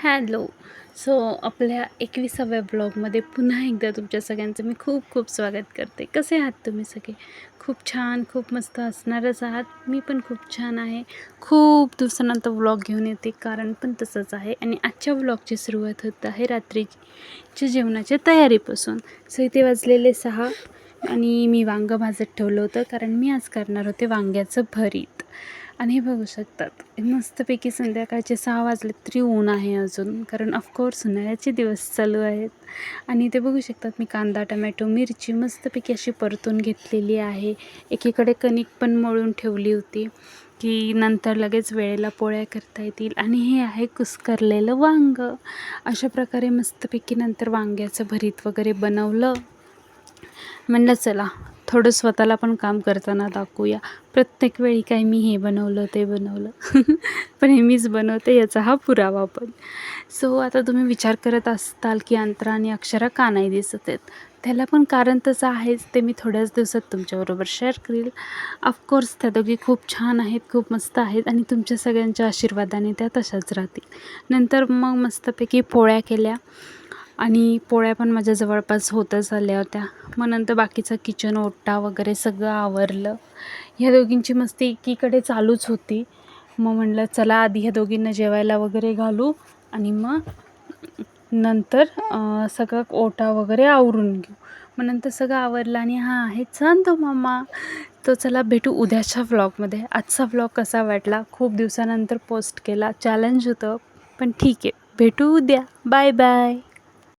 Hello. So आपल्या 21व्या ब्लॉगमध्ये पुन्हा एकदा तुमच्या सगळ्यांचं मी खूप खूप स्वागत करते. कसे आहात तुम्ही सगळे? खूप छान, खूप मस्त असणारच आहात. मी पण खूप छान आहे. खूप दिवसानंतर व्लॉग घेऊन येते, कारण पण तसंच आहे. आणि आजच्या व्लॉगची सुरुवात होत आहे रात्रीच्या जेवणाच्या तयारीपासून. सो इथे वाजलेले 6 आणि मी वांगं भाजत ठेवलं होतं, कारण मी आज करणार होते वांग्याचं भरीत. आणि हे बघू शकतात, मस्तपैकी संध्याकाळचे 6 वाजले तरी ऊन आहे अजून, कारण ऑफकोर्स उन्हाळ्याचे दिवस चालू आहेत. आणि ते बघू शकतात, मी कांदा, टमॅटो, मिरची मस्तपैकी अशी परतून घेतलेली आहे. एकीकडे कणिक पण मळून ठेवली होती, की नंतर लगेच वेळेला पोळ्या करता येतील. आणि हे आहे कुस्करलेलं वांगं. अशा प्रकारे मस्तपैकी नंतर वांग्याचं भरीत वगैरे बनवलं. म्हणलं चला थोडं स्वतःला पण काम करताना दाखवूया. प्रत्येक वेळी काय मी हे बनवलं ते बनवलं पण हे मीच बनवते याचा हा पुरावा पण. सो आता तुम्ही विचार करत असताल की अंतरा आणि अक्षरा का नाही दिसत आहेत. त्याला पण कारण तसं आहेच, ते मी थोड्याच दिवसात तुमच्याबरोबर शेअर करील. ऑफकोर्स त्या दोघी खूप छान आहेत, खूप मस्त आहेत आणि तुमच्या सगळ्यांच्या आशीर्वादाने त्या तशाच राहतील. नंतर मग मस्तपैकी पोळ्या केल्या आणि पोळ्या पण माझ्या जवळपास होतच आल्या होत्या. मग नंतर बाकीचं किचन ओटा वगैरे सगळं आवरलं. ह्या दोघींची मस्ती एकीकडे चालूच होती. मग म्हणलं चला आधी ह्या दोघींना जेवायला वगैरे घालू आणि मग नंतर सगळं ओटा वगैरे आवरून घेऊ. मग नंतर सगळं आवरलं आणि हा आहे चांदू मामा. तो चला भेटू उद्याच्या व्लॉगमध्ये. आजचा व्लॉग कसा वाटला? खूप दिवसानंतर पोस्ट केला, चॅलेंज होतं, पण ठीक आहे, भेटू उद्या. Bye bye.